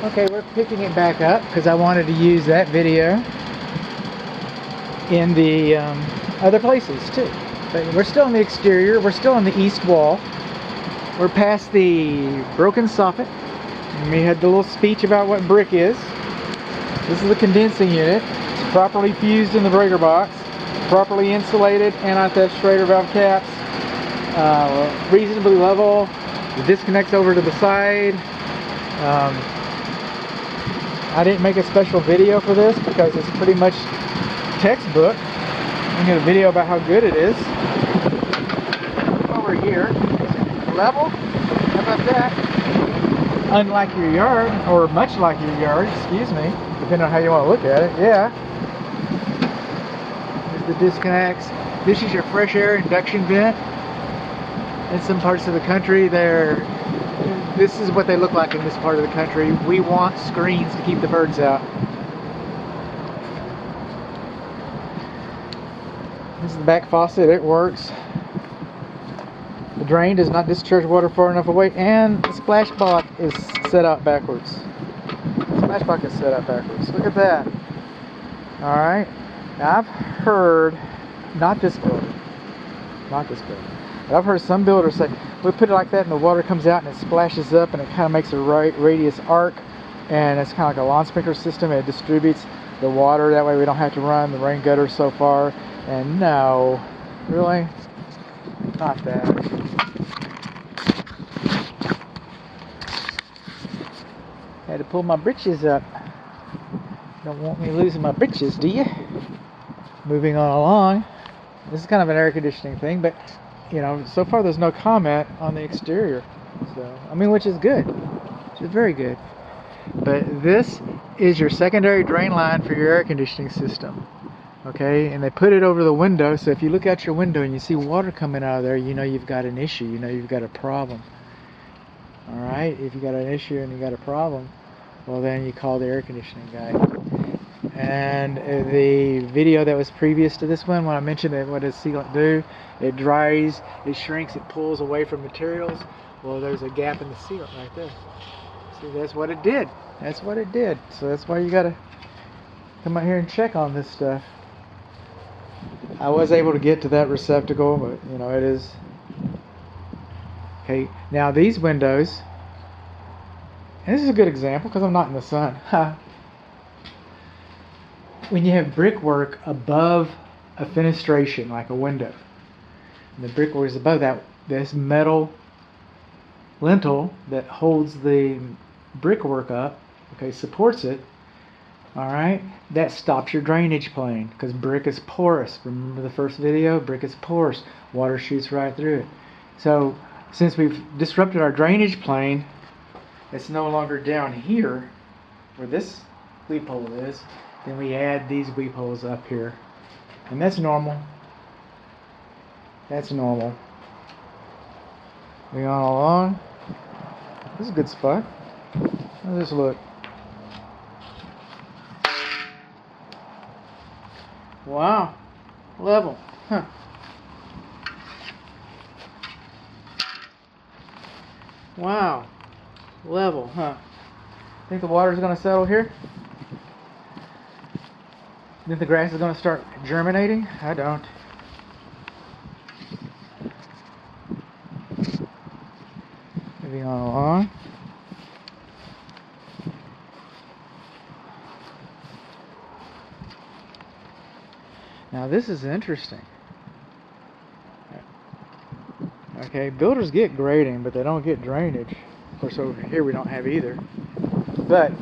Okay, we're picking it back up because I wanted to use that video in the other places too. But we're still in the exterior. We're still on the east wall. We're past the broken soffit. And we had the little speech about what brick is. This is the condensing unit. It's properly fused in the breaker box. Properly insulated, anti-theft Schrader valve caps. Reasonably level. The disconnects over to the side. I didn't make a special video for this because it's pretty much textbook. I get a video about how good it is. Over here, level. How about that? Unlike your yard, or much like your yard, excuse me, depending on how you want to look at it. Yeah. There's the disconnects. This is your fresh air induction vent. In some parts of the country, this is what they look like in this part of the country. We want screens to keep the birds out. This is the back faucet. It works. The drain does not discharge water far enough away, and the splash block is set out backwards. The splash block is set out backwards. Look at that. All right. Now I've heard, not this builder, but I've heard some builders say, we put it like that and the water comes out and it splashes up and it kind of makes a radius arc, and it's kind of like a lawn sprinkler system, and it distributes the water. That way we don't have to run the rain gutter so far. And no, really, not that. Had to pull my britches up. Don't want me losing my britches, do you? Moving on along. This is kind of an air conditioning thing, but you know, so far there's no comment on the exterior. So, I mean, which is good. Which is very good. But this is your secondary drain line for your air conditioning system. Okay, and they put it over the window, so if you look out your window and you see water coming out of there, you know you've got an issue, you know you've got a problem. Alright, if you got an issue and you got a problem, well then you call the air conditioning guy. And the video that was previous to this one, when I mentioned that, what does sealant do? It dries, it shrinks, it pulls away from materials. Well, there's a gap in the sealant right there. See, that's what it did. That's what it did. So that's why you gotta come out here and check on this stuff. I was able to get to that receptacle, but you know, it is okay. Now these windows, and this is a good example because I'm not in the sun. When you have brickwork above a fenestration, like a window, and the brickwork is above that, this metal lintel that holds the brickwork up, okay, supports it. Alright, that stops your drainage plane because brick is porous. Remember the first video? Brick is porous. Water shoots right through it. So, since we've disrupted our drainage plane, it's no longer down here where this weep hole is. Then we add these weep holes up here. And that's normal. That's normal. Moving on along. This is a good spot. How does this look? Wow, level, huh? Wow, level, huh? Think the water's gonna settle here? Think the grass is gonna start germinating? I don't. Moving on along. Now this is interesting. Okay, builders get grading, but they don't get drainage. Of course, over here we don't have either. But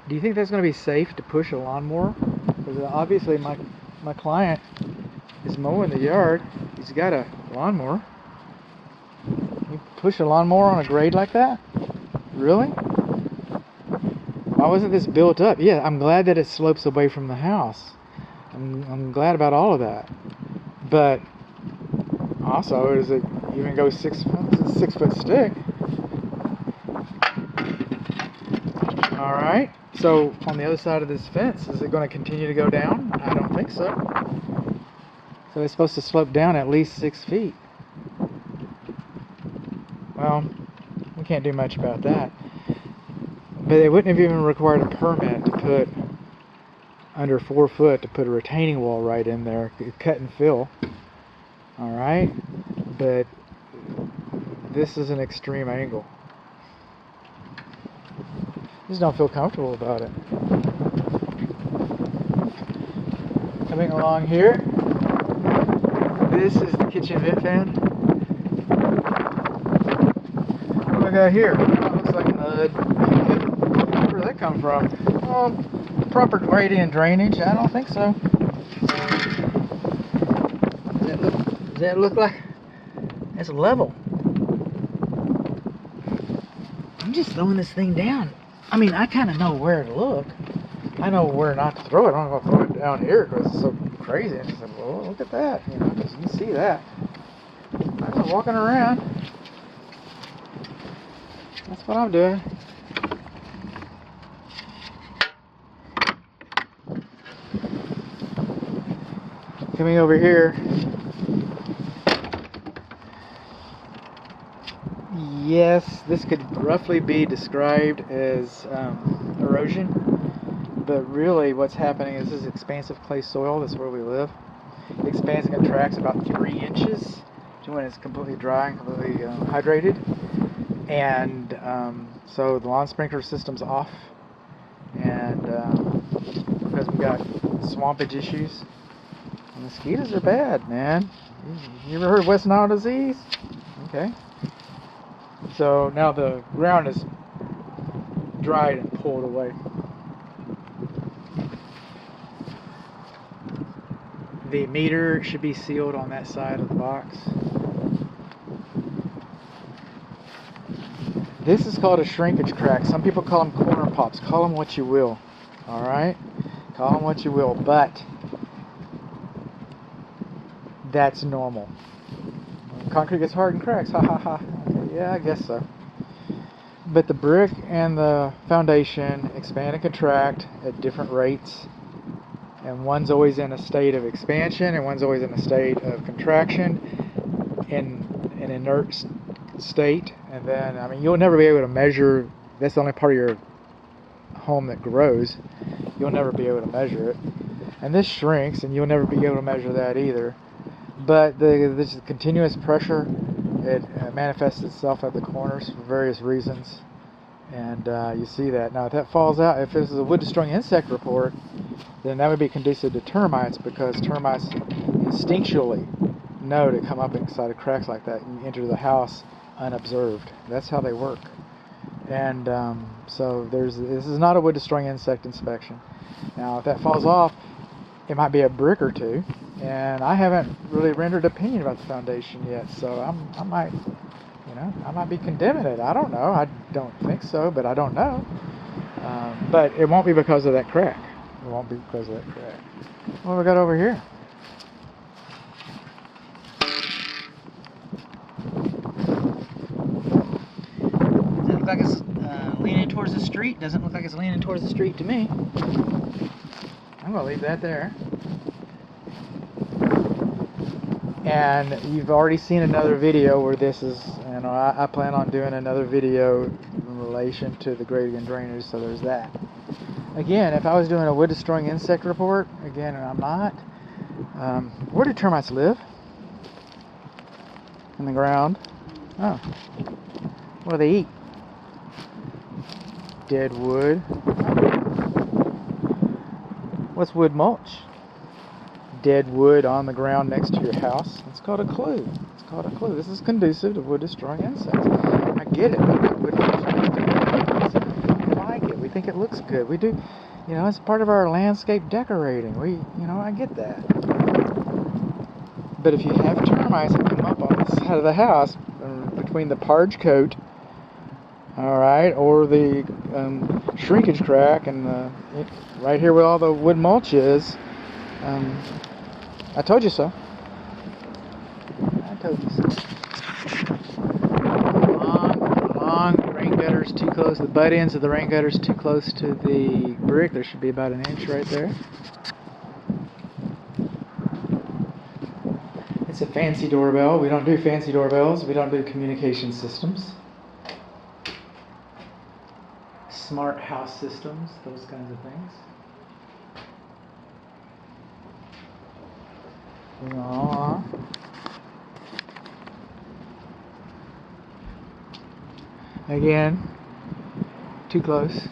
do you think that's going to be safe to push a lawnmower? Because obviously my client is mowing the yard. He's got a lawnmower. You push a lawnmower on a grade like that? Really? Why wasn't this built up? Yeah, I'm glad that it slopes away from the house. I'm glad about all of that. But also, does it even go 6 foot? It's a 6 foot stick. All right. So on the other side of this fence, is it going to continue to go down? I don't think so. So it's supposed to slope down at least 6 feet. Well, can't do much about that. But they wouldn't have even required a permit to put under 4 foot to put a retaining wall right in there, cut and fill. All right, but this is an extreme angle. Just don't feel comfortable about it. Coming along here, this is the kitchen vent fan. What do I got here? Oh, it looks like mud. Where did that come from? Proper grading and drainage? I don't think so. Does that look like it's level? I'm just throwing this thing down. I mean, I kind of know where to look. I know where not to throw it. I'm not going to throw it down here because it's so crazy. And she said, well, look at that. You know, because you can see that. I'm just walking around. That's what I'm doing. Coming over here. Yes, this could roughly be described as erosion, but really what's happening is this is expansive clay soil. That's where we live. It expands and contracts about 3 inches to when it's completely dry and completely hydrated. And so the lawn sprinkler system's off, and because we got swampage issues. And mosquitoes are bad, man. You ever heard of West Nile disease? Okay. So now the ground is dried and pulled away. The meter should be sealed on that side of the box. This is called a shrinkage crack. Some people call them corner pops. Call them what you will. Alright? Call them what you will. But that's normal. Concrete gets hard and cracks. Ha ha ha. Okay, yeah, I guess so. But the brick and the foundation expand and contract at different rates. And one's always in a state of expansion and one's always in a state of contraction in an inert state. And then, I mean, you'll never be able to measure. That's the only part of your home that grows. You'll never be able to measure it. And this shrinks, and you'll never be able to measure that either. But this continuous pressure, it manifests itself at the corners for various reasons. And you see that. Now, if that falls out, if this is a wood destroying insect report, then that would be conducive to termites, because termites instinctually know to come up inside of cracks like that and enter the house unobserved. That's how they work. And so this is not a wood destroying insect inspection. Now, if that falls off, it might be a brick or two, and I haven't really rendered opinion about the foundation yet, so I might be condemning it. I don't know. I don't think so, but I don't know. But it won't be because of that crack. It won't be because of that crack. What have we got over here? Does it look like it's leaning towards the street? Doesn't look like it's leaning towards the street to me. I'm going to leave that there. And you've already seen another video where this is, you know, I plan on doing another video in relation to the grading and drainage, so there's that. Again, if I was doing a wood destroying insect report, again, and I'm not, where do termites live? In the ground. Oh. What do they eat? Dead wood. What's wood mulch? Dead wood on the ground next to your house. It's called a clue. It's called a clue. This is conducive to wood destroying insects. I get it. Wood we like it. We think it looks good. We do. You know, it's part of our landscape decorating. I get that. But if you have termites that come up on the side of the house between the parge coat, all right, or the shrinkage crack, and right here where all the wood mulch is, I told you so. I told you so. Long rain gutters too close. The butt ends of the rain gutters too close to the brick. There should be about an inch right there. It's a fancy doorbell. We don't do fancy doorbells. We don't do communication systems. smart house systems, those kinds of things. Moving on. Again, too close.